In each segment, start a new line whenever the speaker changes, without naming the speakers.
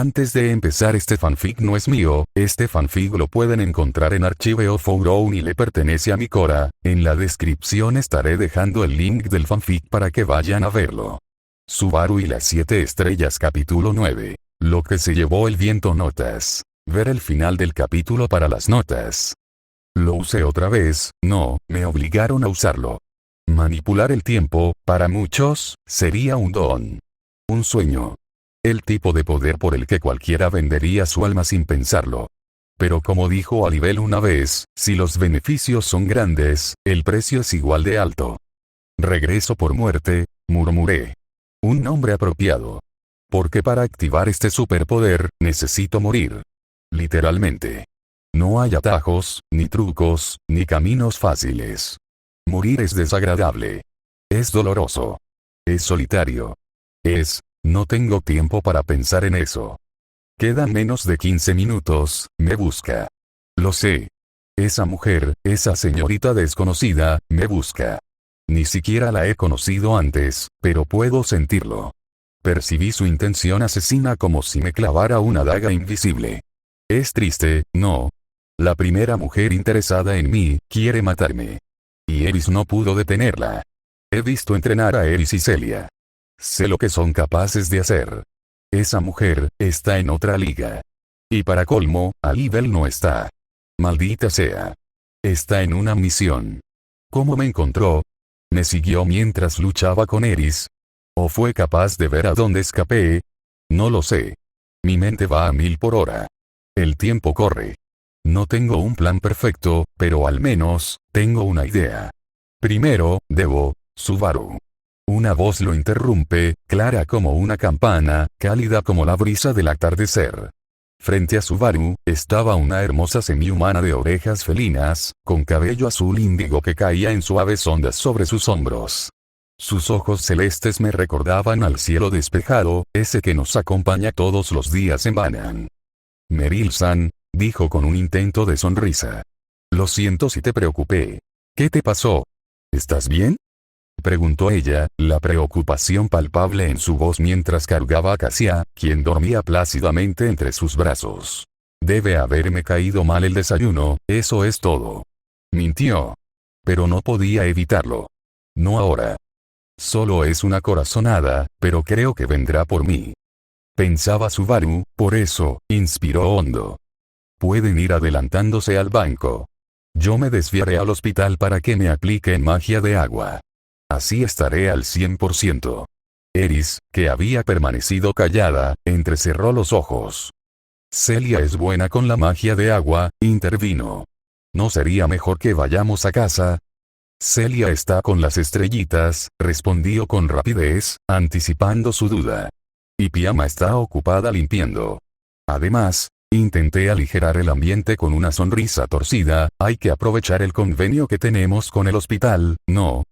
Antes de empezar, este fanfic no es mío, este fanfic lo pueden encontrar en Archive.org y le pertenece a Mikora. En la descripción estaré dejando el link del fanfic para que vayan a verlo. Subaru y las 7 estrellas capítulo 9. Lo que se llevó el viento. Notas. Ver el final del capítulo para las notas. Lo usé otra vez, no, me obligaron a usarlo. Manipular el tiempo, para muchos, sería un don. Un sueño. El tipo de poder por el que cualquiera vendería su alma sin pensarlo. Pero como dijo Alibel una vez, si los beneficios son grandes, el precio es igual de alto. Regreso por muerte, murmuré. Un nombre apropiado. Porque para activar este superpoder, necesito morir. Literalmente. No hay atajos, ni trucos, ni caminos fáciles. Morir es desagradable. Es doloroso. Es solitario. No tengo tiempo para pensar en eso. Quedan menos de 15 minutos, me busca. Lo sé. Esa mujer, esa señorita desconocida, me busca. Ni siquiera la he conocido antes, pero puedo sentirlo. Percibí su intención asesina como si me clavara una daga invisible. Es triste, ¿no? La primera mujer interesada en mí, quiere matarme. Y Eris no pudo detenerla. He visto entrenar a Eris y Celia. Sé lo que son capaces de hacer. Esa mujer, está en otra liga. Y para colmo, Alibel no está. Maldita sea. Está en una misión. ¿Cómo me encontró? ¿Me siguió mientras luchaba con Eris? ¿O fue capaz de ver a dónde escapé? No lo sé. Mi mente va a 1000 por hora. El tiempo corre. No tengo un plan perfecto, pero al menos, tengo una idea. Primero, Subaru. Una voz lo interrumpe, clara como una campana, cálida como la brisa del atardecer. Frente a Subaru, estaba una hermosa semihumana de orejas felinas, con cabello azul índigo que caía en suaves ondas sobre sus hombros. Sus ojos celestes me recordaban al cielo despejado, ese que nos acompaña todos los días en Banan. Meryl-san, dijo con un intento de sonrisa. Lo siento si te preocupé. ¿Qué te pasó? ¿Estás bien? Preguntó ella, la preocupación palpable en su voz mientras cargaba a Cassia, quien dormía plácidamente entre sus brazos. Debe haberme caído mal el desayuno, eso es todo. Mintió. Pero no podía evitarlo. No ahora. Solo es una corazonada, pero creo que vendrá por mí. Pensaba Subaru, por eso, inspiró hondo. Pueden ir adelantándose al banco. Yo me desviaré al hospital para que me apliquen magia de agua. Así estaré al 100%. Eris, que había permanecido callada, entrecerró los ojos. Celia es buena con la magia de agua, intervino. ¿No sería mejor que vayamos a casa? Celia está con las estrellitas, respondió con rapidez, anticipando su duda. Y Piama está ocupada limpiando. Además, intenté aligerar el ambiente con una sonrisa torcida, hay que aprovechar el convenio que tenemos con el hospital, ¿no?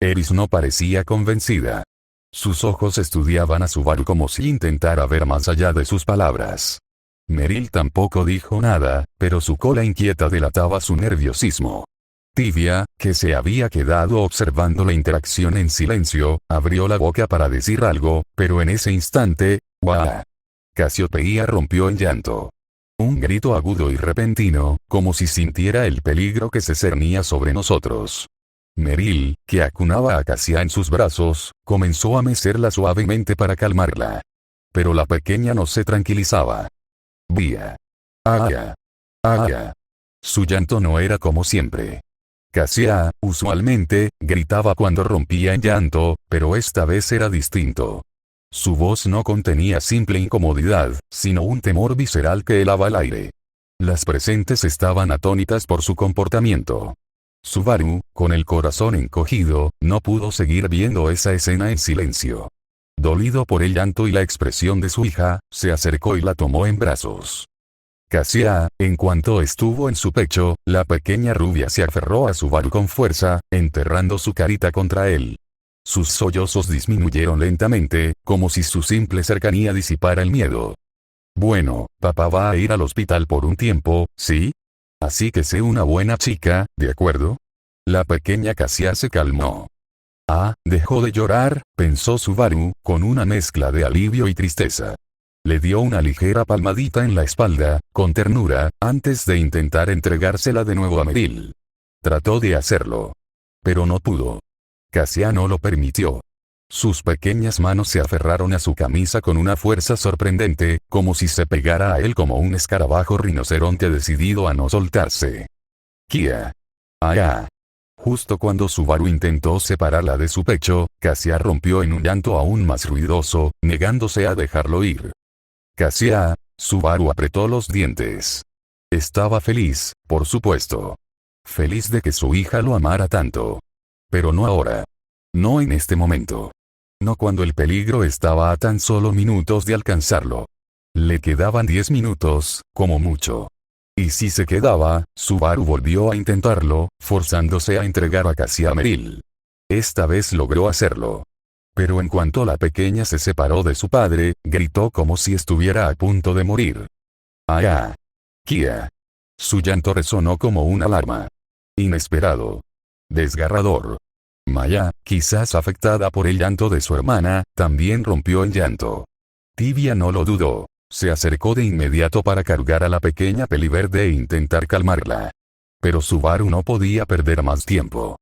Eris no parecía convencida. Sus ojos estudiaban a Subaru como si intentara ver más allá de sus palabras. Meryl tampoco dijo nada, pero su cola inquieta delataba su nerviosismo. Tibia, que se había quedado observando la interacción en silencio, abrió la boca para decir algo, pero en ese instante, ¡guau! Casiopeia rompió en llanto. Un grito agudo y repentino, como si sintiera el peligro que se cernía sobre nosotros. Meryl, que acunaba a Cassia en sus brazos, comenzó a mecerla suavemente para calmarla. Pero la pequeña no se tranquilizaba. Vía. ¡Aya! ¡Aya! Su llanto no era como siempre. Cassia, usualmente, gritaba cuando rompía en llanto, pero esta vez era distinto. Su voz no contenía simple incomodidad, sino un temor visceral que helaba el aire. Las presentes estaban atónitas por su comportamiento. Subaru, con el corazón encogido, no pudo seguir viendo esa escena en silencio. Dolido por el llanto y la expresión de su hija, se acercó y la tomó en brazos. Cassia, en cuanto estuvo en su pecho, la pequeña rubia se aferró a Subaru con fuerza, enterrando su carita contra él. Sus sollozos disminuyeron lentamente, como si su simple cercanía disipara el miedo. Bueno, papá va a ir al hospital por un tiempo, ¿sí? Así que sé una buena chica, ¿de acuerdo? La pequeña Cassia se calmó. Ah, dejó de llorar, pensó Subaru, con una mezcla de alivio y tristeza. Le dio una ligera palmadita en la espalda, con ternura, antes de intentar entregársela de nuevo a Meryl. Trató de hacerlo. Pero no pudo. Cassia no lo permitió. Sus pequeñas manos se aferraron a su camisa con una fuerza sorprendente, como si se pegara a él como un escarabajo rinoceronte decidido a no soltarse. Kia. Ah. Justo cuando Subaru intentó separarla de su pecho, Cassia rompió en un llanto aún más ruidoso, negándose a dejarlo ir. Cassia, Subaru apretó los dientes. Estaba feliz, por supuesto. Feliz de que su hija lo amara tanto. Pero no ahora. No en este momento. No cuando el peligro estaba a tan solo minutos de alcanzarlo. Le quedaban 10 minutos, como mucho. Y si se quedaba, Subaru volvió a intentarlo, forzándose a entregar a Cassia a Meryl. Esta vez logró hacerlo. Pero en cuanto la pequeña se separó de su padre, gritó como si estuviera a punto de morir. ¡Ah! ¡Kia! Su llanto resonó como una alarma. Inesperado. Desgarrador. Maya, quizás afectada por el llanto de su hermana, también rompió en llanto. Tibia no lo dudó. Se acercó de inmediato para cargar a la pequeña peliverde e intentar calmarla. Pero Subaru no podía perder más tiempo.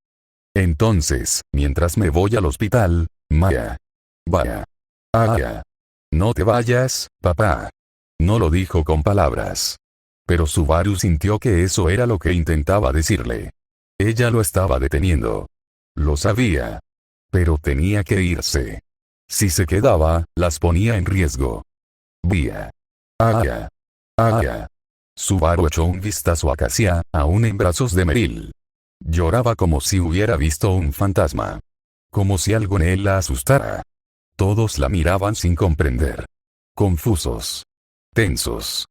Entonces, mientras me voy al hospital, Maya. Vaya. Ah. No te vayas, papá. No lo dijo con palabras. Pero Subaru sintió que eso era lo que intentaba decirle. Ella lo estaba deteniendo. Lo sabía. Pero tenía que irse. Si se quedaba, las ponía en riesgo. Vía. Ah. Subaru echó un vistazo a Cassia, aún en brazos de Meryl. Lloraba como si hubiera visto un fantasma. Como si algo en él la asustara. Todos la miraban sin comprender. Confusos. Tensos.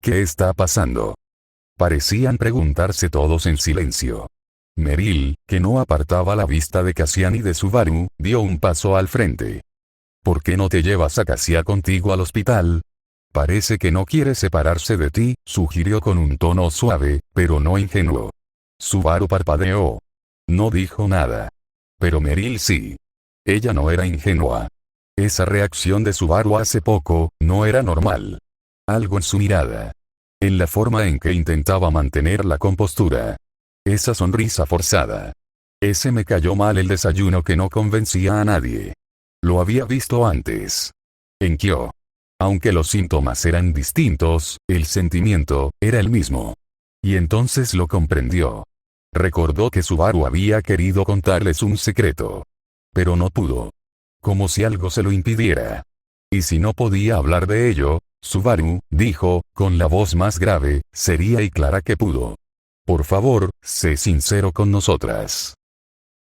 ¿Qué está pasando? Parecían preguntarse todos en silencio. Meryl, que no apartaba la vista de Cassia ni de Subaru, dio un paso al frente. ¿Por qué no te llevas a Cassia contigo al hospital? Parece que no quiere separarse de ti, sugirió con un tono suave, pero no ingenuo. Subaru parpadeó. No dijo nada. Pero Meryl sí. Ella no era ingenua. Esa reacción de Subaru hace poco, no era normal. Algo en su mirada. En la forma en que intentaba mantener la compostura. Esa sonrisa forzada. Ese me cayó mal el desayuno que no convencía a nadie. Lo había visto antes. En Kyo. Aunque los síntomas eran distintos, el sentimiento era el mismo. Y entonces lo comprendió. Recordó que Subaru había querido contarles un secreto. Pero no pudo. Como si algo se lo impidiera. Y si no podía hablar de ello, Subaru, dijo, con la voz más grave, seria y clara que pudo. Por favor, sé sincero con nosotras.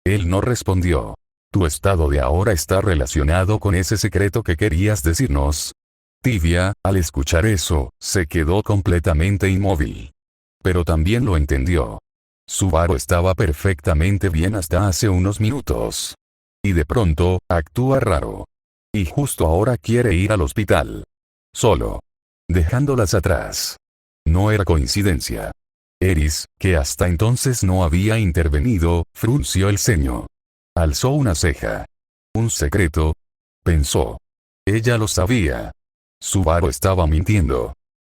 Él no respondió. Tu estado de ahora está relacionado con ese secreto que querías decirnos. Tibia, al escuchar eso, se quedó completamente inmóvil. Pero también lo entendió. Subaru estaba perfectamente bien hasta hace unos minutos. Y de pronto, actúa raro. Y justo ahora quiere ir al hospital. Solo. Dejándolas atrás. No era coincidencia. Eris, que hasta entonces no había intervenido, frunció el ceño. Alzó una ceja. ¿Un secreto? Pensó. Ella lo sabía. Subaru estaba mintiendo.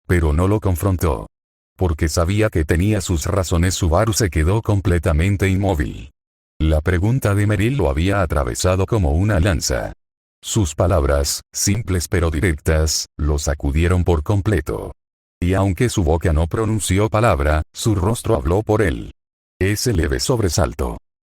Pero no lo confrontó. Porque sabía que tenía sus razones. Subaru se quedó completamente inmóvil. La pregunta de Meryl lo había atravesado como una lanza. Sus palabras, simples pero directas, lo sacudieron por completo. Y aunque su boca no pronunció palabra, su rostro habló por él. Ese leve sobresalto.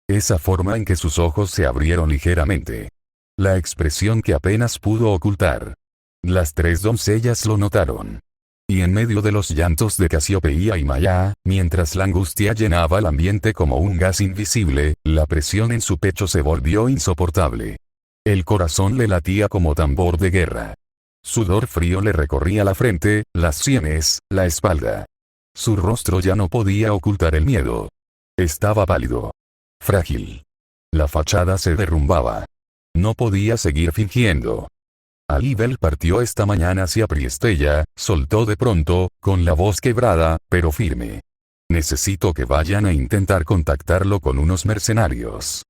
Esa forma en que sus ojos se abrieron ligeramente. La expresión que apenas pudo ocultar. Las tres doncellas lo notaron. Y en medio de los llantos de Casiopeia y Maya, mientras la angustia llenaba el ambiente como un gas invisible, la presión en su pecho se volvió insoportable. El corazón le latía como tambor de guerra. Sudor frío le recorría la frente, las sienes, la espalda. Su rostro ya no podía ocultar el miedo. Estaba pálido. Frágil. La fachada se derrumbaba. No podía seguir fingiendo. Alibel partió esta mañana hacia Priestella, soltó de pronto, con la voz quebrada, pero firme. Necesito que vayan a intentar contactarlo con unos mercenarios.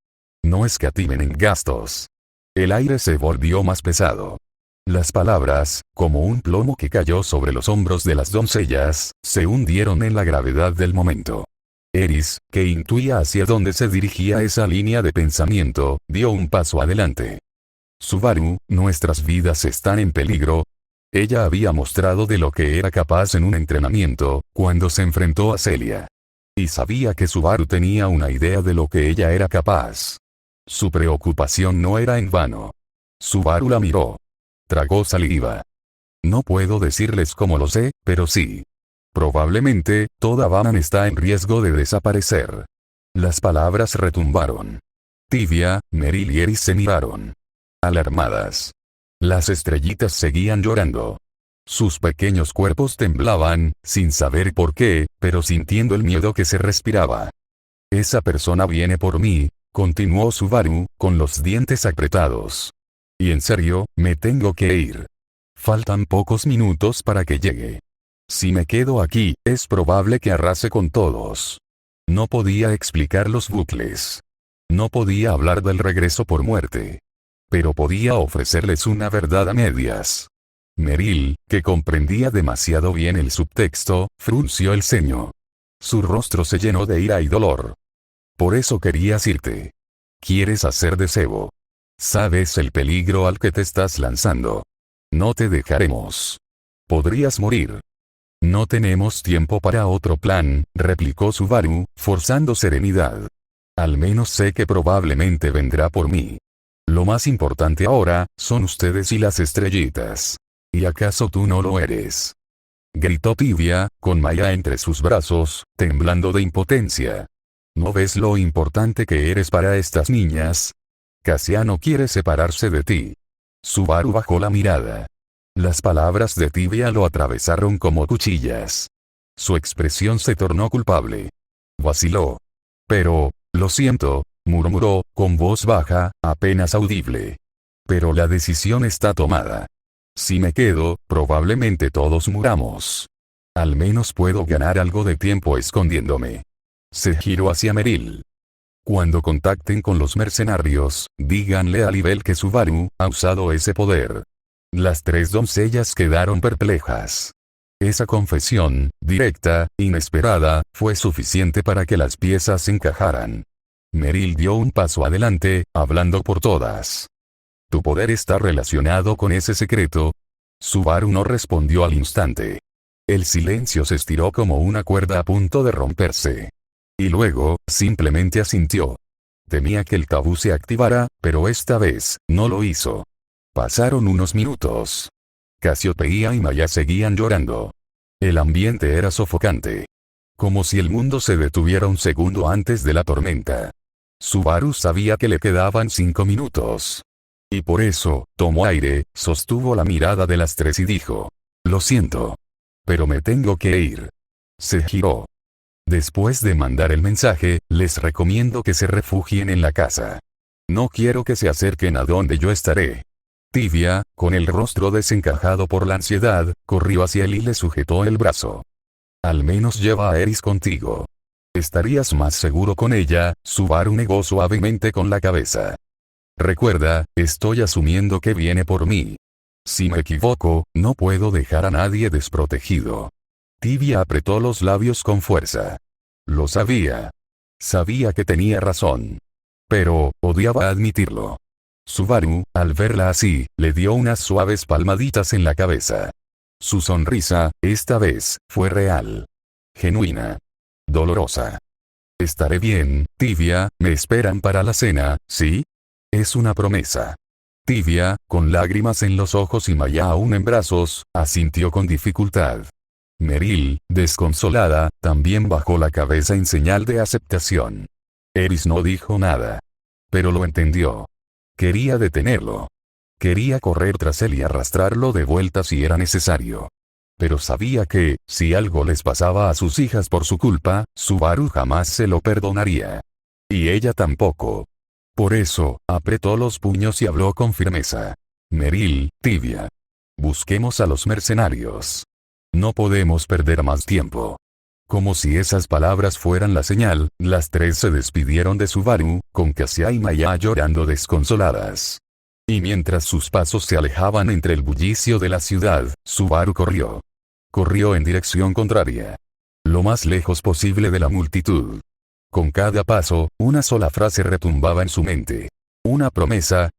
No escatimen en gastos. El aire se volvió más pesado. Las palabras, como un plomo que cayó sobre los hombros de las doncellas, se hundieron en la gravedad del momento. Eris, que intuía hacia dónde se dirigía esa línea de pensamiento, dio un paso adelante. Subaru, nuestras vidas están en peligro. Ella había mostrado de lo que era capaz en un entrenamiento, cuando se enfrentó a Celia. Y sabía que Subaru tenía una idea de lo que ella era capaz. Su preocupación no era en vano. Subaru la miró. Tragó saliva. No puedo decirles cómo lo sé, pero sí. Probablemente, toda Banan está en riesgo de desaparecer. Las palabras retumbaron. Tibia, Meryl y Eris se miraron. Alarmadas. Las estrellitas seguían llorando. Sus pequeños cuerpos temblaban, sin saber por qué, pero sintiendo el miedo que se respiraba. Esa persona viene por mí, continuó Subaru, con los dientes apretados. Y en serio, me tengo que ir. Faltan pocos minutos para que llegue. Si me quedo aquí, es probable que arrase con todos. No podía explicar los bucles. No podía hablar del regreso por muerte. Pero podía ofrecerles una verdad a medias. Meryl, que comprendía demasiado bien el subtexto, frunció el ceño. Su rostro se llenó de ira y dolor. Por eso querías irte. Quieres hacer de cebo. Sabes el peligro al que te estás lanzando. No te dejaremos. Podrías morir. No tenemos tiempo para otro plan, replicó Subaru, forzando serenidad. Al menos sé que probablemente vendrá por mí. Lo más importante ahora, son ustedes y las estrellitas. ¿Y acaso tú no lo eres? Gritó Tibia, con Maya entre sus brazos, temblando de impotencia. ¿No ves lo importante que eres para estas niñas? Cassiano quiere separarse de ti. Subaru bajó la mirada. Las palabras de Tibia lo atravesaron como cuchillas. Su expresión se tornó culpable. Vaciló. Pero, lo siento, murmuró, con voz baja, apenas audible. Pero la decisión está tomada. Si me quedo, probablemente todos muramos. Al menos puedo ganar algo de tiempo escondiéndome. Se giró hacia Meryl. Cuando contacten con los mercenarios, díganle a Libel que Subaru ha usado ese poder. Las tres doncellas quedaron perplejas. Esa confesión, directa, inesperada, fue suficiente para que las piezas encajaran. Meryl dio un paso adelante, hablando por todas. ¿Tu poder está relacionado con ese secreto? Subaru no respondió al instante. El silencio se estiró como una cuerda a punto de romperse. Y luego, simplemente asintió. Temía que el tabú se activara, pero esta vez, no lo hizo. Pasaron unos minutos. Cassiopeia y Maya seguían llorando. El ambiente era sofocante. Como si el mundo se detuviera un segundo antes de la tormenta. Subaru sabía que le quedaban 5 minutos. Y por eso, tomó aire, sostuvo la mirada de las tres y dijo. Lo siento. Pero me tengo que ir. Se giró. Después de mandar el mensaje, les recomiendo que se refugien en la casa. No quiero que se acerquen a donde yo estaré. Tibia, con el rostro desencajado por la ansiedad, corrió hacia él y le sujetó el brazo. Al menos lleva a Eris contigo. Estarías más seguro con ella, Subaru negó suavemente con la cabeza. Recuerda, estoy asumiendo que viene por mí. Si me equivoco, no puedo dejar a nadie desprotegido. Tibia apretó los labios con fuerza. Lo sabía. Sabía que tenía razón. Pero, odiaba admitirlo. Subaru, al verla así, le dio unas suaves palmaditas en la cabeza. Su sonrisa, esta vez, fue real. Genuina. Dolorosa. Estaré bien, Tibia, me esperan para la cena, ¿sí? Es una promesa. Tibia, con lágrimas en los ojos y Maya aún en brazos, asintió con dificultad. Meryl, desconsolada, también bajó la cabeza en señal de aceptación. Eris no dijo nada. Pero lo entendió. Quería detenerlo. Quería correr tras él y arrastrarlo de vuelta si era necesario. Pero sabía que, si algo les pasaba a sus hijas por su culpa, Subaru jamás se lo perdonaría. Y ella tampoco. Por eso, apretó los puños y habló con firmeza. Meryl, Tibia. Busquemos a los mercenarios. No podemos perder más tiempo. Como si esas palabras fueran la señal, las tres se despidieron de Subaru, con Cassia y Maya llorando desconsoladas. Y mientras sus pasos se alejaban entre el bullicio de la ciudad, Subaru corrió. Corrió en dirección contraria. Lo más lejos posible de la multitud. Con cada paso, una sola frase retumbaba en su mente. Una promesa,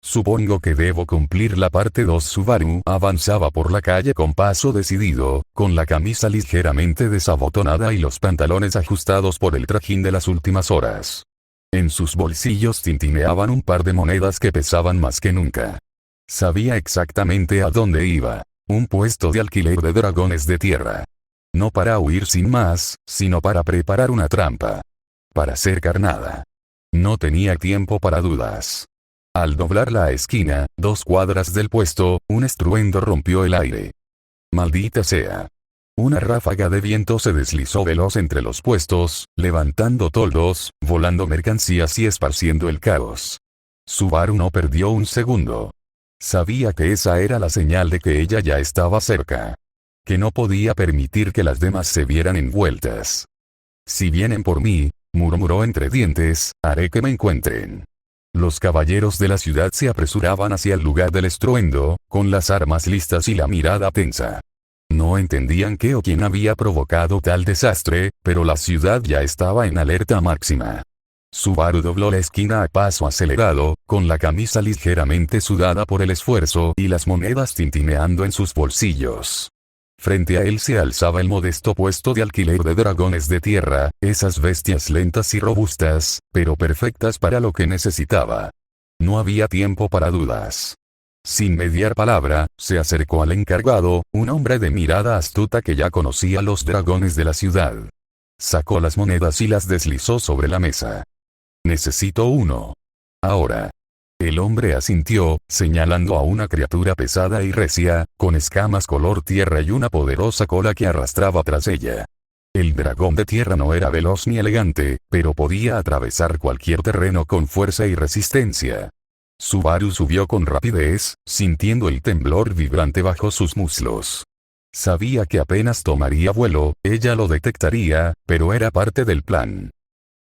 Supongo que debo cumplir la parte 2. Subaru avanzaba por la calle con paso decidido, con la camisa ligeramente desabotonada y los pantalones ajustados por el trajín de las últimas horas. En sus bolsillos tintineaban un par de monedas que pesaban más que nunca. Sabía exactamente a dónde iba. Un puesto de alquiler de dragones de tierra. No para huir sin más, sino para preparar una trampa. Para ser carnada. No tenía tiempo para dudas. Al doblar la esquina, 2 cuadras del puesto, un estruendo rompió el aire. Maldita sea. Una ráfaga de viento se deslizó veloz entre los puestos, levantando toldos, volando mercancías y esparciendo el caos. Subaru no perdió un segundo. Sabía que esa era la señal de que ella ya estaba cerca. Que no podía permitir que las demás se vieran envueltas. Si vienen por mí, murmuró entre dientes, haré que me encuentren. Los caballeros de la ciudad se apresuraban hacia el lugar del estruendo, con las armas listas y la mirada tensa. No entendían qué o quién había provocado tal desastre, pero la ciudad ya estaba en alerta máxima. Subaru dobló la esquina a paso acelerado, con la camisa ligeramente sudada por el esfuerzo y las monedas tintineando en sus bolsillos. Frente a él se alzaba el modesto puesto de alquiler de dragones de tierra, esas bestias lentas y robustas, pero perfectas para lo que necesitaba. No había tiempo para dudas. Sin mediar palabra, se acercó al encargado, un hombre de mirada astuta que ya conocía los dragones de la ciudad. Sacó las monedas y las deslizó sobre la mesa. Necesito uno. Ahora. El hombre asintió, señalando a una criatura pesada y recia, con escamas color tierra y una poderosa cola que arrastraba tras ella. El dragón de tierra no era veloz ni elegante, pero podía atravesar cualquier terreno con fuerza y resistencia. Subaru subió con rapidez, sintiendo el temblor vibrante bajo sus muslos. Sabía que apenas tomaría vuelo, ella lo detectaría, pero era parte del plan.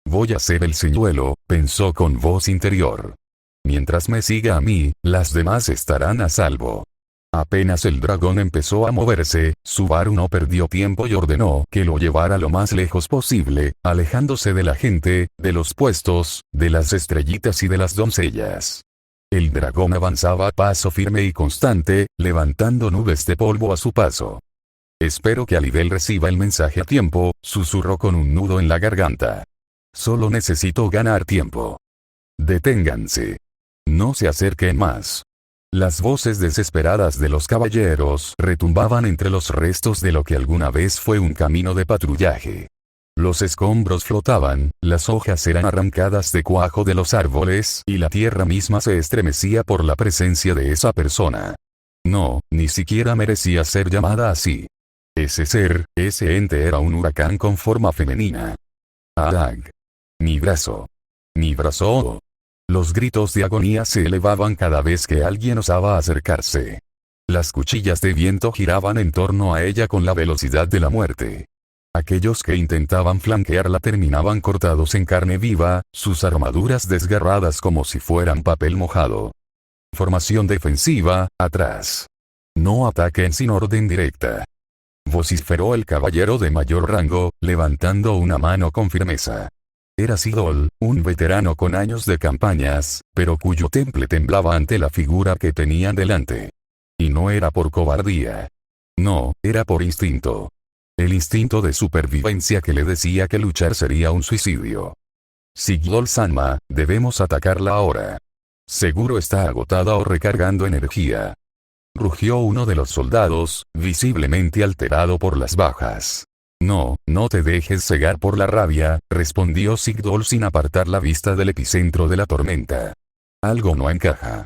Voy a ser el señuelo, pensó con voz interior. Mientras me siga a mí, las demás estarán a salvo. Apenas el dragón empezó a moverse, Subaru no perdió tiempo y ordenó que lo llevara lo más lejos posible, alejándose de la gente, de los puestos, de las estrellitas y de las doncellas. El dragón avanzaba a paso firme y constante, levantando nubes de polvo a su paso. Espero que Alibel reciba el mensaje a tiempo, susurró con un nudo en la garganta. Solo necesito ganar tiempo. Deténganse. No se acerquen más. Las voces desesperadas de los caballeros retumbaban entre los restos de lo que alguna vez fue un camino de patrullaje. Los escombros flotaban, las hojas eran arrancadas de cuajo de los árboles y la tierra misma se estremecía por la presencia de esa persona. No, ni siquiera merecía ser llamada así. Ese ser, ese ente era un huracán con forma femenina. ¡Aag! Mi brazo. Mi brazo. Los gritos de agonía se elevaban cada vez que alguien osaba acercarse. Las cuchillas de viento giraban en torno a ella con la velocidad de la muerte. Aquellos que intentaban flanquearla terminaban cortados en carne viva, sus armaduras desgarradas como si fueran papel mojado. Formación defensiva, atrás. No ataquen sin orden directa. Vociferó el caballero de mayor rango, levantando una mano con firmeza. Era Sigol, un veterano con años de campañas, pero cuyo temple temblaba ante la figura que tenían delante. Y no era por cobardía. No, era por instinto. El instinto de supervivencia que le decía que luchar sería un suicidio. Sigol-sama, debemos atacarla ahora. Seguro está agotada o recargando energía. Rugió uno de los soldados, visiblemente alterado por las bajas. No, no te dejes cegar por la rabia, respondió Sigol sin apartar la vista del epicentro de la tormenta. Algo no encaja.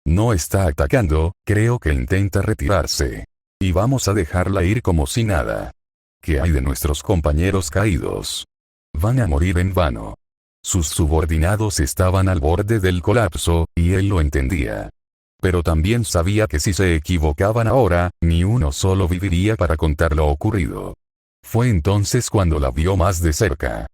No está atacando, creo que intenta retirarse. Y vamos a dejarla ir como si nada. ¿Qué hay de nuestros compañeros caídos? Van a morir en vano. Sus subordinados estaban al borde del colapso, y él lo entendía. Pero también sabía que si se equivocaban ahora, ni uno solo viviría para contar lo ocurrido. Fue entonces cuando la vio más de cerca.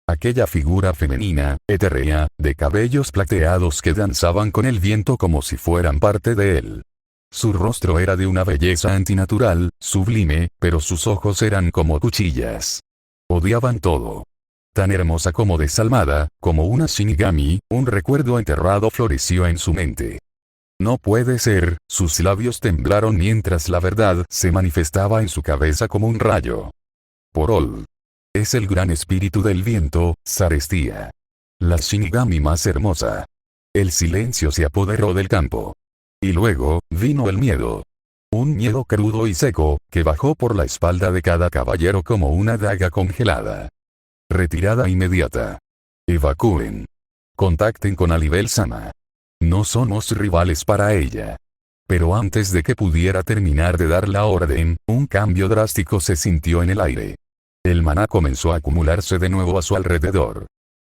Aquella figura femenina, etérea, de cabellos plateados que danzaban con el viento como si fueran parte de él. Su rostro era de una belleza antinatural, sublime, pero sus ojos eran como cuchillas. Odiaban todo. Tan hermosa como desalmada, como una Shinigami, un recuerdo enterrado floreció en su mente. No puede ser, sus labios temblaron mientras la verdad se manifestaba en su cabeza como un rayo. Porol. Es el gran espíritu del viento, Sarestia. La Shinigami más hermosa. El silencio se apoderó del campo. Y luego, vino el miedo. Un miedo crudo y seco, que bajó por la espalda de cada caballero como una daga congelada. Retirada inmediata. Evacúen. Contacten con Alibel-sama. No somos rivales para ella. Pero antes de que pudiera terminar de dar la orden, un cambio drástico se sintió en el aire. El maná comenzó a acumularse de nuevo a su alrededor.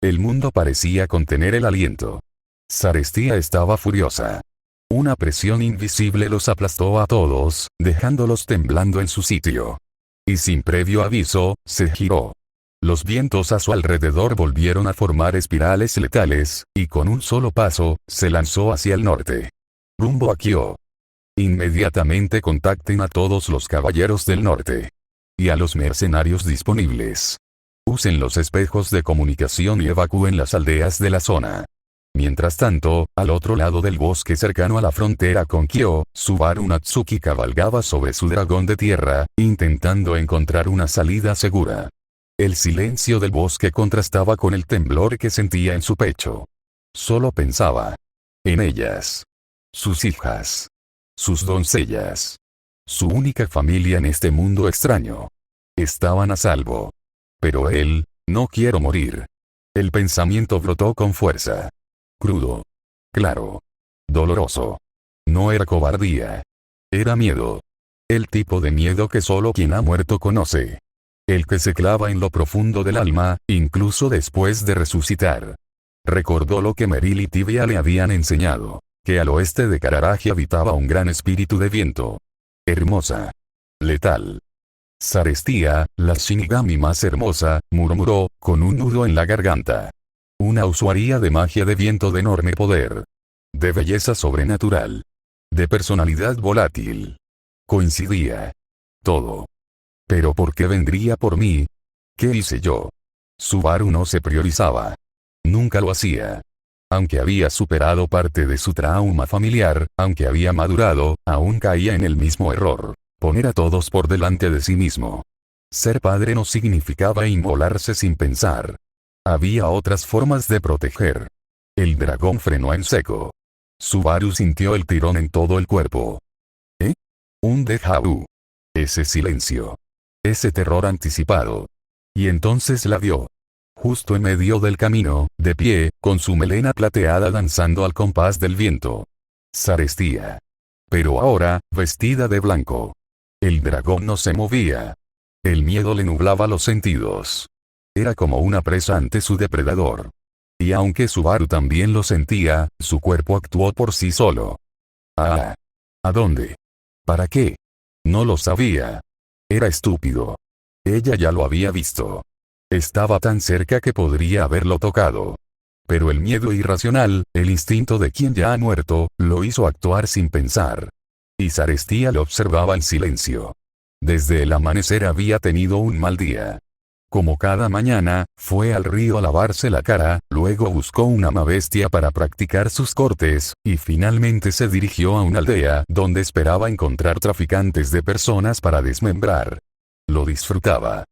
El mundo parecía contener el aliento. Sarestia estaba furiosa. Una presión invisible los aplastó a todos, dejándolos temblando en su sitio. Y sin previo aviso, se giró. Los vientos a su alrededor volvieron a formar espirales letales, y con un solo paso, se lanzó hacia el norte. Rumbo a Kyo. Inmediatamente contacten a todos los caballeros del norte. Y a los mercenarios disponibles. Usen los espejos de comunicación y evacúen las aldeas de la zona. Mientras tanto, al otro lado del bosque cercano a la frontera con Kyo, Subaru Natsuki cabalgaba sobre su dragón de tierra, intentando encontrar una salida segura. El silencio del bosque contrastaba con el temblor que sentía en su pecho. Solo pensaba en ellas. Sus hijas. Sus doncellas. Su única familia en este mundo extraño. Estaban a salvo. Pero él, no quiero morir. El pensamiento brotó con fuerza. Crudo. Claro. Doloroso. No era cobardía. Era miedo. El tipo de miedo que solo quien ha muerto conoce. El que se clava en lo profundo del alma, incluso después de resucitar. Recordó lo que Meryl y Tibia le habían enseñado, que al oeste de Kararagi habitaba un gran espíritu de viento. Hermosa. Letal. Sarestia, la Shinigami más hermosa, murmuró, con un nudo en la garganta. Una usuaria de magia de viento de enorme poder. De belleza sobrenatural. De personalidad volátil. Coincidía. Todo. ¿Pero por qué vendría por mí? ¿Qué hice yo? Subaru no se priorizaba. Nunca lo hacía. Aunque había superado parte de su trauma familiar, aunque había madurado, aún caía en el mismo error. Poner a todos por delante de sí mismo. Ser padre no significaba inmolarse sin pensar. Había otras formas de proteger. El dragón frenó en seco. Subaru sintió el tirón en todo el cuerpo. ¿Eh? Un déjà vu. Ese silencio. Ese terror anticipado. Y entonces la vio. Justo en medio del camino, de pie, con su melena plateada danzando al compás del viento. Sarestia. Pero ahora, vestida de blanco. El dragón no se movía. El miedo le nublaba los sentidos. Era como una presa ante su depredador. Y aunque Subaru también lo sentía, su cuerpo actuó por sí solo. ¿A dónde? ¿Para qué? No lo sabía. Era estúpido. Ella ya lo había visto. Estaba tan cerca que podría haberlo tocado. Pero el miedo irracional, el instinto de quien ya ha muerto, lo hizo actuar sin pensar. Y Sarestia lo observaba en silencio. Desde el amanecer había tenido un mal día. Como cada mañana, fue al río a lavarse la cara, luego buscó una bestia para practicar sus cortes, y finalmente se dirigió a una aldea donde esperaba encontrar traficantes de personas para desmembrar. Lo disfrutaba.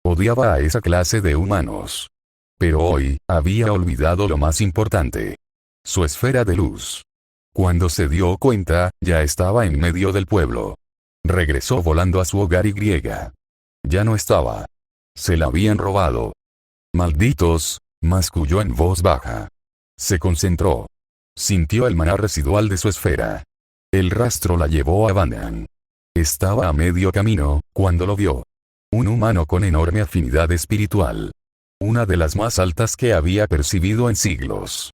Odiaba a esa clase de humanos. Pero hoy, había olvidado lo más importante. Su esfera de luz. Cuando se dio cuenta, ya estaba en medio del pueblo. Regresó volando a su hogar y ya no estaba. Se la habían robado. Malditos, masculló en voz baja. Se concentró. Sintió el maná residual de su esfera. El rastro la llevó a Bandan. Estaba a medio camino, cuando lo vio. Un humano con enorme afinidad espiritual. Una de las más altas que había percibido en siglos.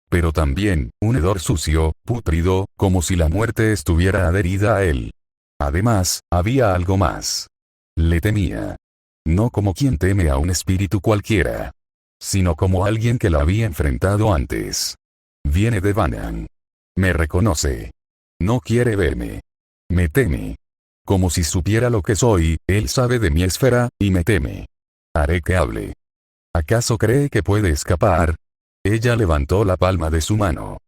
Pero también, un hedor sucio, pútrido, como si la muerte estuviera adherida a él. Además, había algo más. Le temía. No como quien teme a un espíritu cualquiera. sino como alguien que la había enfrentado antes. Viene de Vannan. Me reconoce. No quiere verme. Me teme. Como si supiera lo que soy, él sabe de mi esfera, y me teme. Haré que hable. ¿Acaso cree que puede escapar? Ella levantó la palma de su mano.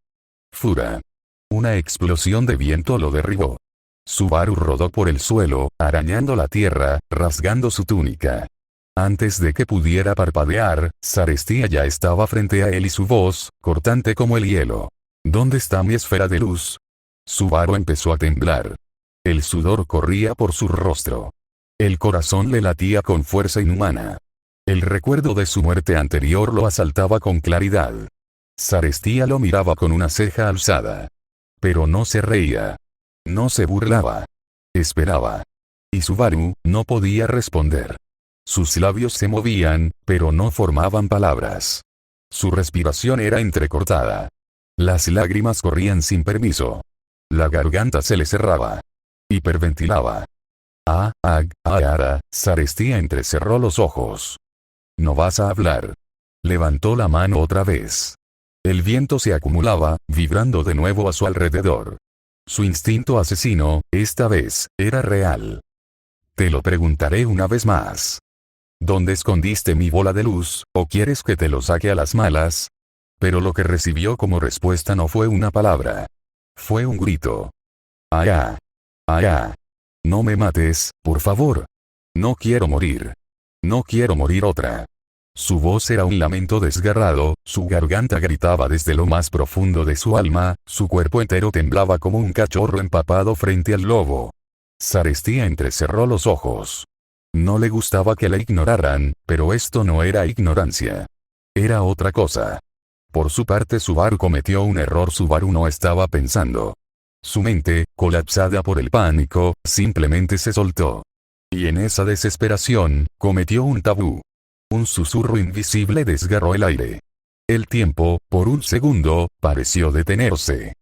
Fura. Una explosión de viento lo derribó. Subaru rodó por el suelo, arañando la tierra, rasgando su túnica. Antes de que pudiera parpadear, Sarestia ya estaba frente a él y su voz, cortante como el hielo. ¿Dónde está mi esfera de luz? Subaru empezó a temblar. El sudor corría por su rostro. El corazón le latía con fuerza inhumana. El recuerdo de su muerte anterior lo asaltaba con claridad. Sarestia lo miraba con una ceja alzada. Pero no se reía. No se burlaba. Esperaba. Y Subaru no podía responder. Sus labios se movían, pero no formaban palabras. Su respiración era entrecortada. Las lágrimas corrían sin permiso. La garganta se le cerraba. Hiperventilaba. Sarestia entrecerró los ojos. No vas a hablar. Levantó la mano otra vez. El viento se acumulaba, vibrando de nuevo a su alrededor. Su instinto asesino, esta vez, era real. Te lo preguntaré una vez más. ¿Dónde escondiste mi bola de luz, o quieres que te lo saque a las malas? Pero lo que recibió como respuesta no fue una palabra. Fue un grito. ¡Allá! ¡Allá! No me mates, por favor. No quiero morir. No quiero morir otra. Su voz era un lamento desgarrado, su garganta gritaba desde lo más profundo de su alma, su cuerpo entero temblaba como un cachorro empapado frente al lobo. Sarestia entrecerró los ojos. No le gustaba que la ignoraran, pero esto no era ignorancia. Era otra cosa. Por su parte Subaru cometió un error. Subaru no estaba pensando. Su mente, colapsada por el pánico, simplemente se soltó. Y en esa desesperación, cometió un tabú. Un susurro invisible desgarró el aire. El tiempo, por un segundo, pareció detenerse.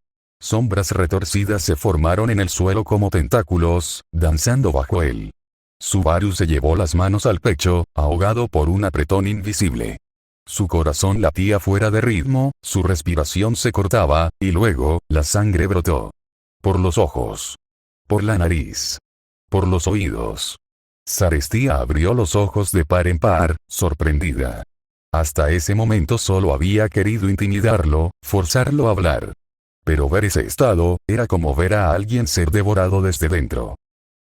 Sombras retorcidas se formaron en el suelo como tentáculos, danzando bajo él. Subaru se llevó las manos al pecho, ahogado por un apretón invisible. Su corazón latía fuera de ritmo, su respiración se cortaba, y luego, la sangre brotó. Por los ojos. Por la nariz. Por los oídos. Sarestia abrió los ojos de par en par, sorprendida. Hasta ese momento solo había querido intimidarlo, forzarlo a hablar. Pero ver ese estado, era como ver a alguien ser devorado desde dentro.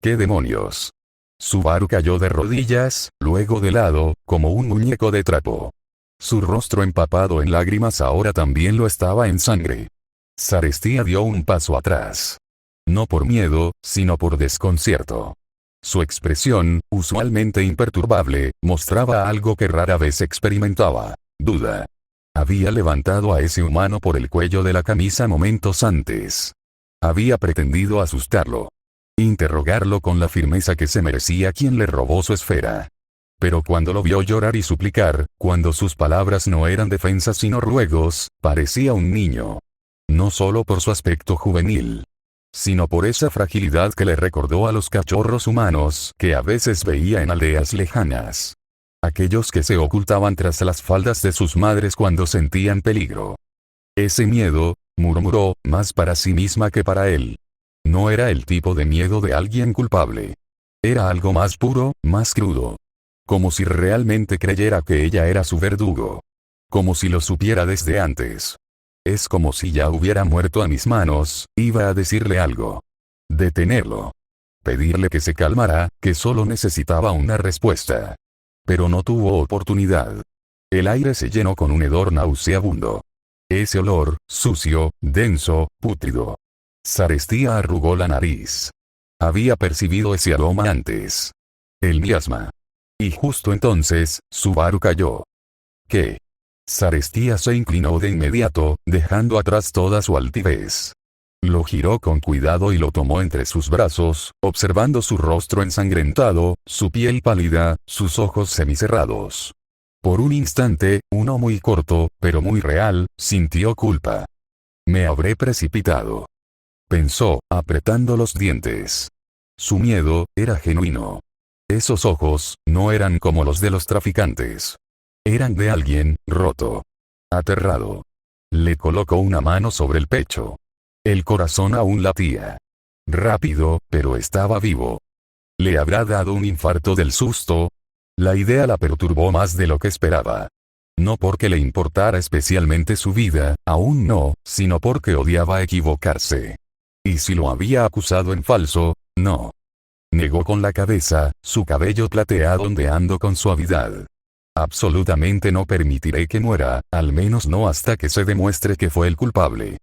¿Qué demonios? Subaru cayó de rodillas, luego de lado, como un muñeco de trapo. Su rostro empapado en lágrimas ahora también lo estaba en sangre. Sarestia dio un paso atrás. No por miedo, sino por desconcierto. Su expresión, usualmente imperturbable, mostraba algo que rara vez experimentaba: duda. Había levantado a ese humano por el cuello de la camisa momentos antes. Había pretendido asustarlo. Interrogarlo con la firmeza que se merecía quien le robó su esfera. Pero cuando lo vio llorar y suplicar, cuando sus palabras no eran defensas sino ruegos, parecía un niño. No solo por su aspecto juvenil, sino por esa fragilidad que le recordó a los cachorros humanos que a veces veía en aldeas lejanas. Aquellos que se ocultaban tras las faldas de sus madres cuando sentían peligro. Ese miedo, murmuró, más para sí misma que para él. No era el tipo de miedo de alguien culpable. Era algo más puro, más crudo. Como si realmente creyera que ella era su verdugo. Como si lo supiera desde antes. Es como si ya hubiera muerto a mis manos. Iba a decirle algo. Detenerlo. Pedirle que se calmara, que solo necesitaba una respuesta. Pero no tuvo oportunidad. El aire se llenó con un hedor nauseabundo. Ese olor, sucio, denso, pútrido. Sarestia arrugó la nariz. Había percibido ese aroma antes. El miasma. Y justo entonces, Subaru cayó. ¿Qué? Sarestia se inclinó de inmediato, dejando atrás toda su altivez. Lo giró con cuidado y lo tomó entre sus brazos, observando su rostro ensangrentado, su piel pálida, sus ojos semicerrados. Por un instante, uno muy corto, pero muy real, sintió culpa. Me habré precipitado. Pensó, apretando los dientes. Su miedo, era genuino. Esos ojos, no eran como los de los traficantes. Eran de alguien roto. Aterrado. Le colocó una mano sobre el pecho. El corazón aún latía. Rápido, pero estaba vivo. ¿Le habrá dado un infarto del susto? La idea la perturbó más de lo que esperaba. No porque le importara especialmente su vida, aún no, sino porque odiaba equivocarse. ¿Y si lo había acusado en falso? No. Negó con la cabeza, su cabello plateado ondeando con suavidad. Absolutamente no permitiré que muera, al menos no hasta que se demuestre que fue el culpable.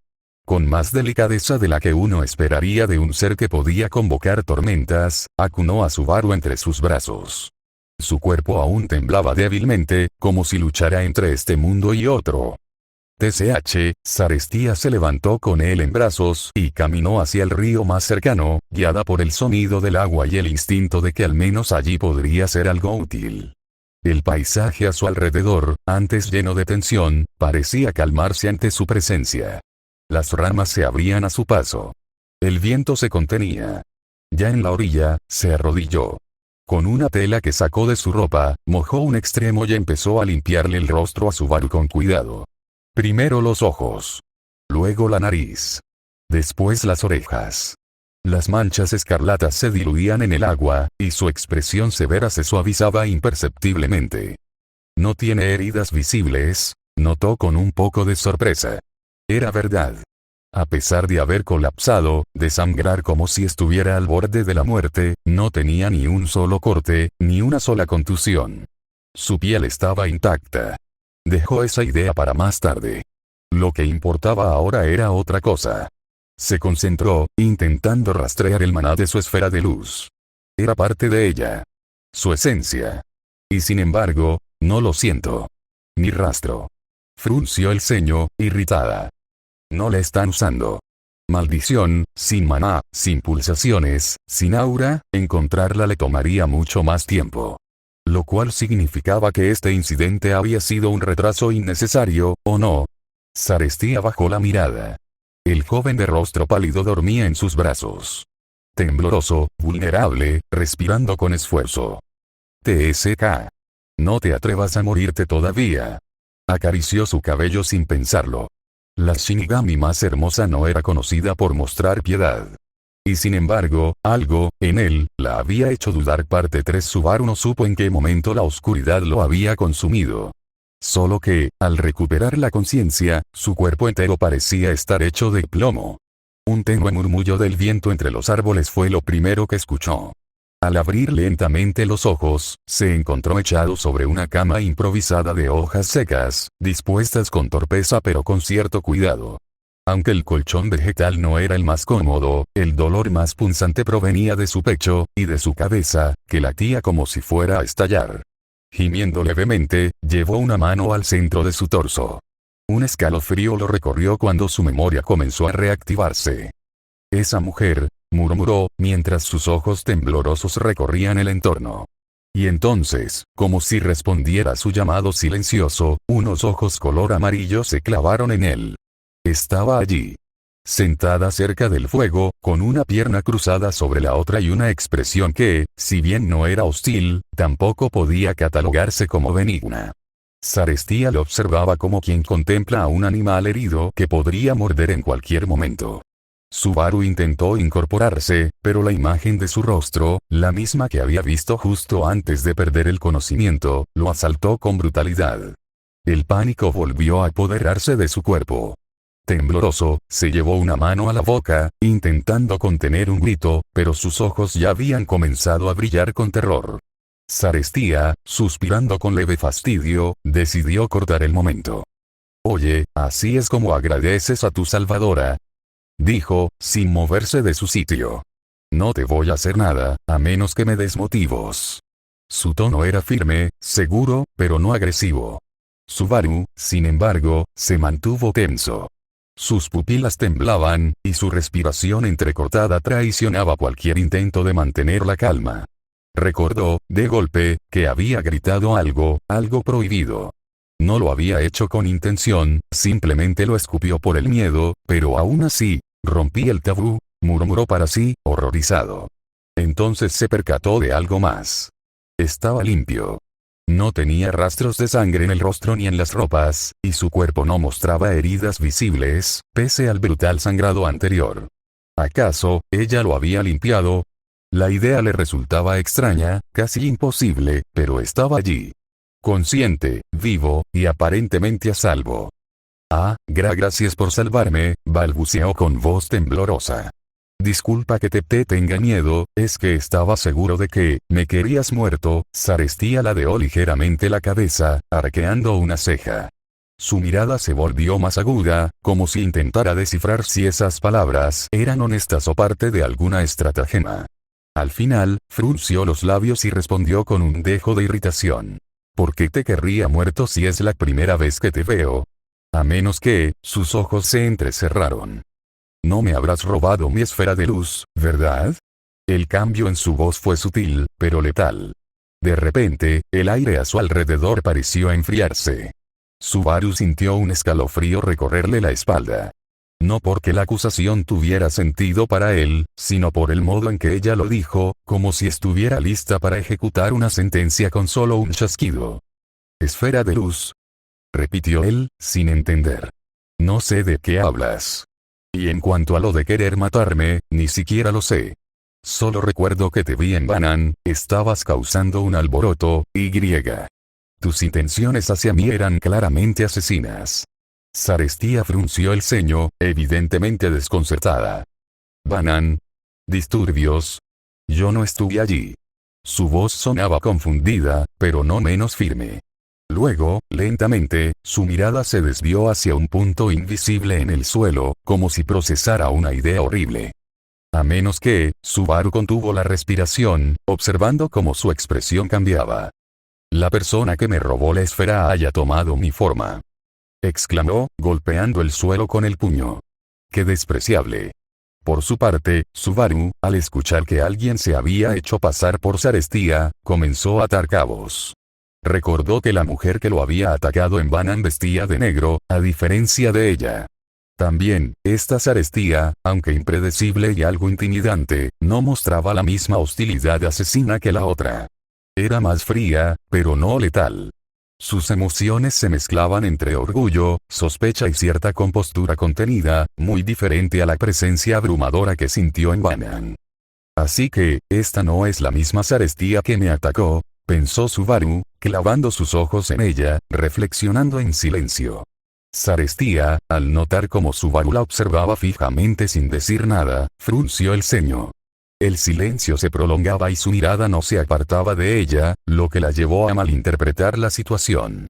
Con más delicadeza de la que uno esperaría de un ser que podía convocar tormentas, acunó a Subaru entre sus brazos. Su cuerpo aún temblaba débilmente, como si luchara entre este mundo y otro. TCH, Sarestia se levantó con él en brazos y caminó hacia el río más cercano, guiada por el sonido del agua y el instinto de que al menos allí podría ser algo útil. El paisaje a su alrededor, antes lleno de tensión, parecía calmarse ante su presencia. Las ramas se abrían a su paso. El viento se contenía. Ya en la orilla, se arrodilló. Con una tela que sacó de su ropa, mojó un extremo y empezó a limpiarle el rostro a Subaru con cuidado. Primero los ojos. Luego la nariz. Después las orejas. Las manchas escarlatas se diluían en el agua, y su expresión severa se suavizaba imperceptiblemente. No tiene heridas visibles, notó con un poco de sorpresa. Era verdad. A pesar de haber colapsado, de sangrar como si estuviera al borde de la muerte, no tenía ni un solo corte, ni una sola contusión. Su piel estaba intacta. Dejó esa idea para más tarde. Lo que importaba ahora era otra cosa. Se concentró, intentando rastrear el maná de su esfera de luz. Era parte de ella. Su esencia. Y sin embargo, no lo siento. Ni rastro. Frunció el ceño, irritada. No le están usando. Maldición, sin maná, sin pulsaciones, sin aura, encontrarla le tomaría mucho más tiempo. Lo cual significaba que este incidente había sido un retraso innecesario, ¿o no? Sarestia bajó la mirada. El joven de rostro pálido dormía en sus brazos. Tembloroso, vulnerable, respirando con esfuerzo. TSK. No te atrevas a morirte todavía. Acarició su cabello sin pensarlo. La Shinigami más hermosa no era conocida por mostrar piedad. Y sin embargo, algo, en él, la había hecho dudar. Parte 3. Subaru no supo en qué momento la oscuridad lo había consumido. Solo que, al recuperar la conciencia, su cuerpo entero parecía estar hecho de plomo. Un tenue murmullo del viento entre los árboles fue lo primero que escuchó. Al abrir lentamente los ojos, se encontró echado sobre una cama improvisada de hojas secas, dispuestas con torpeza pero con cierto cuidado. Aunque el colchón vegetal no era el más cómodo, el dolor más punzante provenía de su pecho, y de su cabeza, que latía como si fuera a estallar. Gimiendo levemente, llevó una mano al centro de su torso. Un escalofrío lo recorrió cuando su memoria comenzó a reactivarse. Esa mujer, murmuró, mientras sus ojos temblorosos recorrían el entorno. Y entonces, como si respondiera a su llamado silencioso, unos ojos color amarillo se clavaron en él. Estaba allí. Sentada cerca del fuego, con una pierna cruzada sobre la otra y una expresión que, si bien no era hostil, tampoco podía catalogarse como benigna. Sarestia lo observaba como quien contempla a un animal herido que podría morder en cualquier momento. Subaru intentó incorporarse, pero la imagen de su rostro, la misma que había visto justo antes de perder el conocimiento, lo asaltó con brutalidad. El pánico volvió a apoderarse de su cuerpo. Tembloroso, se llevó una mano a la boca, intentando contener un grito, pero sus ojos ya habían comenzado a brillar con terror. Sarestia, suspirando con leve fastidio, decidió cortar el momento. «Oye, ¿así es como agradeces a tu salvadora?», dijo, sin moverse de su sitio. «No te voy a hacer nada, a menos que me des motivos». Su tono era firme, seguro, pero no agresivo. Subaru, sin embargo, se mantuvo tenso. Sus pupilas temblaban, y su respiración entrecortada traicionaba cualquier intento de mantener la calma. Recordó, de golpe, que había gritado algo prohibido. No lo había hecho con intención, simplemente lo escupió por el miedo, pero aún así, rompí el tabú, murmuró para sí, horrorizado. Entonces se percató de algo más. Estaba limpio. No tenía rastros de sangre en el rostro ni en las ropas, y su cuerpo no mostraba heridas visibles, pese al brutal sangrado anterior. ¿Acaso, ella lo había limpiado? La idea le resultaba extraña, casi imposible, pero estaba allí. Consciente, vivo, y aparentemente a salvo. Ah, gracias por salvarme, balbuceó con voz temblorosa. Disculpa que te tenga miedo, es que estaba seguro de que, me querías muerto. Sarestía ladeó ligeramente la cabeza, arqueando una ceja. Su mirada se volvió más aguda, como si intentara descifrar si esas palabras eran honestas o parte de alguna estratagema. Al final, frunció los labios y respondió con un dejo de irritación. ¿Por qué te querría muerto si es la primera vez que te veo? A menos que, sus ojos se entrecerraron. No me habrás robado mi esfera de luz, ¿verdad? El cambio en su voz fue sutil, pero letal. De repente, el aire a su alrededor pareció enfriarse. Subaru sintió un escalofrío recorrerle la espalda. No porque la acusación tuviera sentido para él, sino por el modo en que ella lo dijo, como si estuviera lista para ejecutar una sentencia con solo un chasquido. «Esfera de luz», repitió él, sin entender. «No sé de qué hablas. Y en cuanto a lo de querer matarme, ni siquiera lo sé. Solo recuerdo que te vi en Banan, estabas causando un alboroto, y griega. Tus intenciones hacia mí eran claramente asesinas». Sarestía frunció el ceño, evidentemente desconcertada. «¿Banan? ¿Disturbios? Yo no estuve allí». Su voz sonaba confundida, pero no menos firme. Luego, lentamente, su mirada se desvió hacia un punto invisible en el suelo, como si procesara una idea horrible. A menos que, Subaru contuvo la respiración, observando cómo su expresión cambiaba. «La persona que me robó la esfera haya tomado mi forma», exclamó, golpeando el suelo con el puño. «¡Qué despreciable!». Por su parte, Subaru, al escuchar que alguien se había hecho pasar por Sarestía, comenzó a atar cabos. Recordó que la mujer que lo había atacado en Banan vestía de negro, a diferencia de ella. También, esta Sarestía, aunque impredecible y algo intimidante, no mostraba la misma hostilidad asesina que la otra. Era más fría, pero no letal. Sus emociones se mezclaban entre orgullo, sospecha y cierta compostura contenida, muy diferente a la presencia abrumadora que sintió en Banan. «Así que, esta no es la misma Sarestía que me atacó», pensó Subaru, clavando sus ojos en ella, reflexionando en silencio. Sarestía, al notar cómo Subaru la observaba fijamente sin decir nada, frunció el ceño. El silencio se prolongaba y su mirada no se apartaba de ella, lo que la llevó a malinterpretar la situación.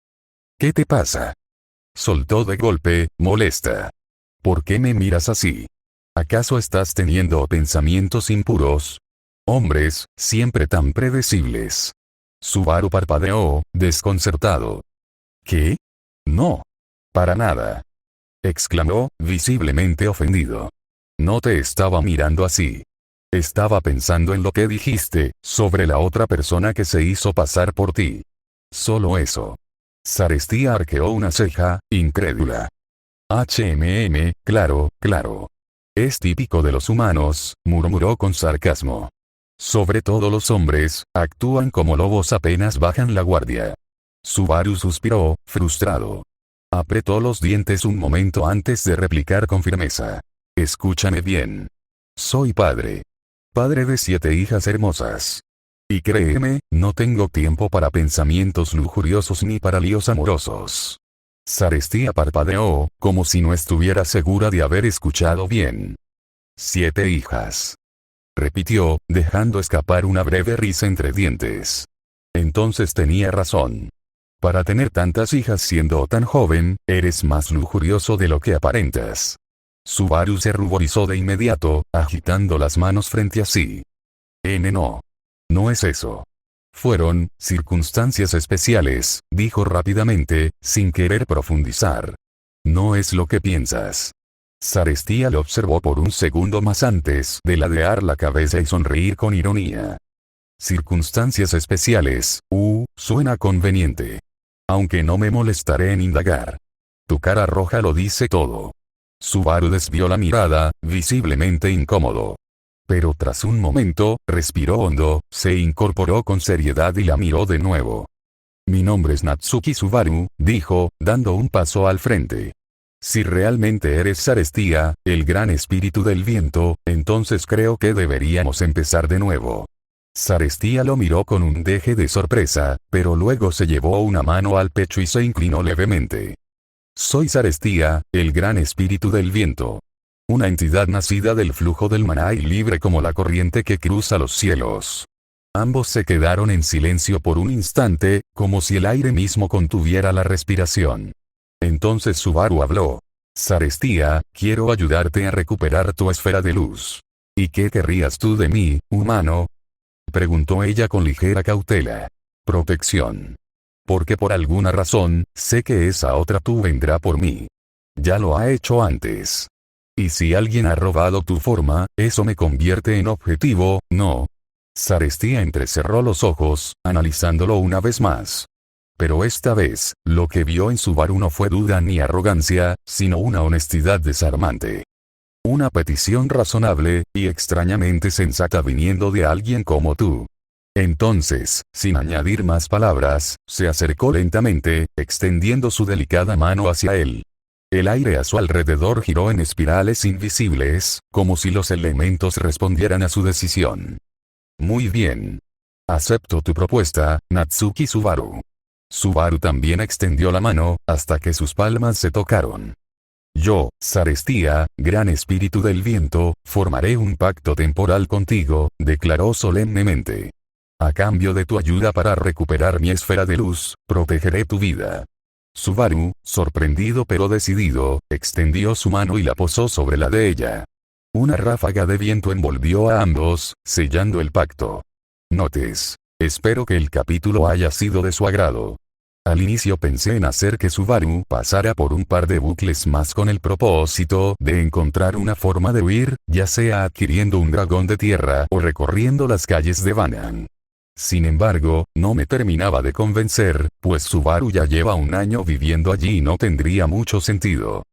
«¿Qué te pasa?», soltó de golpe, molesta. «¿Por qué me miras así? ¿Acaso estás teniendo pensamientos impuros? Hombres, siempre tan predecibles». Subaru parpadeó, desconcertado. «¿Qué? No. Para nada», exclamó, visiblemente ofendido. «No te estaba mirando así. Estaba pensando en lo que dijiste, sobre la otra persona que se hizo pasar por ti. Solo eso». Sarestía arqueó una ceja, incrédula. Claro, claro. Es típico de los humanos», murmuró con sarcasmo. «Sobre todo los hombres, actúan como lobos apenas bajan la guardia». Subaru suspiró, frustrado. Apretó los dientes un momento antes de replicar con firmeza. «Escúchame bien. Soy padre. Padre de 7 hijas hermosas. Y créeme, no tengo tiempo para pensamientos lujuriosos ni para líos amorosos». Sarestía parpadeó, como si no estuviera segura de haber escuchado bien. «7 hijas», repitió, dejando escapar una breve risa entre dientes. Entonces tenía razón. Para tener tantas hijas siendo tan joven, eres más lujurioso de lo que aparentas. Subaru se ruborizó de inmediato, agitando las manos frente a sí. No. No es eso. Fueron circunstancias especiales, dijo rápidamente, sin querer profundizar. No es lo que piensas. Sarestía lo observó por un segundo más antes de ladear la cabeza y sonreír con ironía. Circunstancias especiales, suena conveniente. Aunque no me molestaré en indagar. Tu cara roja lo dice todo. Subaru desvió la mirada, visiblemente incómodo. Pero tras un momento, respiró hondo, se incorporó con seriedad y la miró de nuevo. Mi nombre es Natsuki Subaru, dijo, dando un paso al frente. Si realmente eres Sarestia, el gran espíritu del viento, entonces creo que deberíamos empezar de nuevo. Sarestia lo miró con un deje de sorpresa, pero luego se llevó una mano al pecho y se inclinó levemente. Soy Sarestia, el gran espíritu del viento. Una entidad nacida del flujo del maná y libre como la corriente que cruza los cielos. Ambos se quedaron en silencio por un instante, como si el aire mismo contuviera la respiración. Entonces Subaru habló. Sarestia, quiero ayudarte a recuperar tu esfera de luz. ¿Y qué querrías tú de mí, humano? Preguntó ella con ligera cautela. Protección. Porque por alguna razón, sé que esa otra tú vendrá por mí. Ya lo ha hecho antes. Y si alguien ha robado tu forma, eso me convierte en objetivo, ¿no? Sarestia entrecerró los ojos, analizándolo una vez más. Pero esta vez, lo que vio en Subaru no fue duda ni arrogancia, sino una honestidad desarmante. Una petición razonable, y extrañamente sensata viniendo de alguien como tú. Entonces, sin añadir más palabras, se acercó lentamente, extendiendo su delicada mano hacia él. El aire a su alrededor giró en espirales invisibles, como si los elementos respondieran a su decisión. Muy bien. Acepto tu propuesta, Natsuki Subaru. Subaru también extendió la mano, hasta que sus palmas se tocaron. Yo, Sarestia, gran espíritu del viento, formaré un pacto temporal contigo, declaró solemnemente. A cambio de tu ayuda para recuperar mi esfera de luz, protegeré tu vida. Subaru, sorprendido pero decidido, extendió su mano y la posó sobre la de ella. Una ráfaga de viento envolvió a ambos, sellando el pacto. Notes. Espero que el capítulo haya sido de su agrado. Al inicio pensé en hacer que Subaru pasara por un par de bucles más con el propósito de encontrar una forma de huir, ya sea adquiriendo un dragón de tierra o recorriendo las calles de Banan. Sin embargo, no me terminaba de convencer, pues Subaru ya lleva un año viviendo allí y no tendría mucho sentido.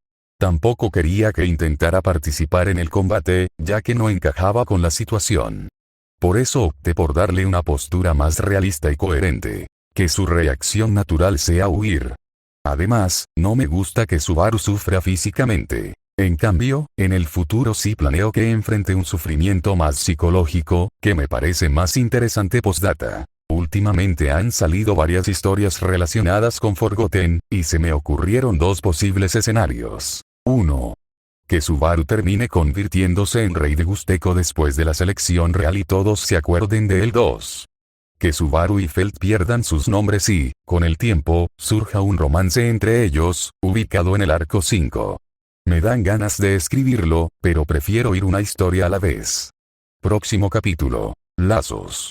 Tampoco quería que intentara participar en el combate, ya que no encajaba con la situación. Por eso opté por darle una postura más realista y coherente. Que su reacción natural sea huir. Además, no me gusta que Subaru sufra físicamente. En cambio, en el futuro sí planeo que enfrente un sufrimiento más psicológico, que me parece más interesante postdata. Últimamente han salido varias historias relacionadas con Forgotten, y se me ocurrieron dos posibles escenarios. 1. Que Subaru termine convirtiéndose en rey de Gusteco después de la selección real y todos se acuerden de él. 2. Que Subaru y Felt pierdan sus nombres y, con el tiempo, surja un romance entre ellos, ubicado en el arco 5. Me dan ganas de escribirlo, pero prefiero ir una historia a la vez. Próximo capítulo. Lazos.